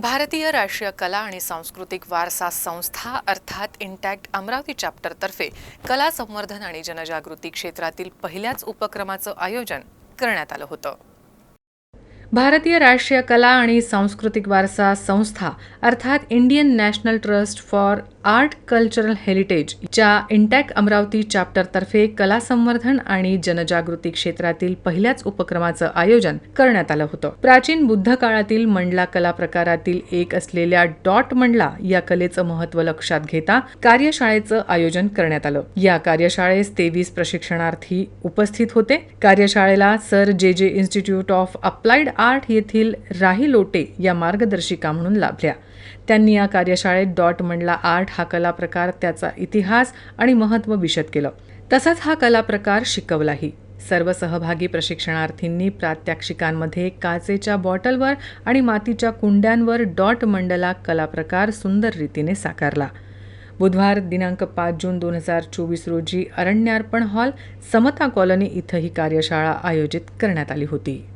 भारतीय राष्ट्रीय कला आणि सांस्कृतिक वारसा संस्था अर्थात इंटॅक्ट अमरावती चॅप्टरतर्फे कला संवर्धन आणि जनजागृती क्षेत्रातील पहिल्याच उपक्रमाचं आयोजन करण्यात आलं होतं. भारतीय राष्ट्रीय कला आणि सांस्कृतिक वारसा संस्था अर्थात Indian national trust for art cultural heritage च्या इंटॅक्ट अमरावती चॅप्टरतर्फे कला संवर्धन आणि जनजागृती क्षेत्रातील पहिल्याच उपक्रमाचं आयोजन करण्यात आलं होतं. प्राचीन बुद्ध काळातील मंडला कला प्रकारातील एक असलेल्या डॉट मंडला या कलेचं महत्त्व लक्षात घेता कार्यशाळेचं आयोजन करण्यात आलं. या कार्यशाळेस 23 प्रशिक्षणार्थी उपस्थित होते. कार्यशाळेला सर जे इन्स्टिट्यूट ऑफ अप्लाइड आर्ट येथील राही लोटे या मार्गदर्शिका म्हणून लाभल्या. त्यांनी या कार्यशाळेत डॉट मंडला आर्ट हा कला प्रकार, त्याचा इतिहास आणि महत्त्व विशद केलं. तसंच हा कला प्रकार शिकवलाही. सर्व सहभागी प्रशिक्षणार्थींनी प्रात्यक्षिकांमध्ये काचेच्या बॉटलवर आणि मातीच्या कुंड्यांवर डॉट मंडला कला प्रकार सुंदर रीतीने साकारला. बुधवार दिनांक 5 जून 2024 रोजी अरण्यार्पण हॉल, समता कॉलनी इथं ही कार्यशाळा आयोजित करण्यात आली होती.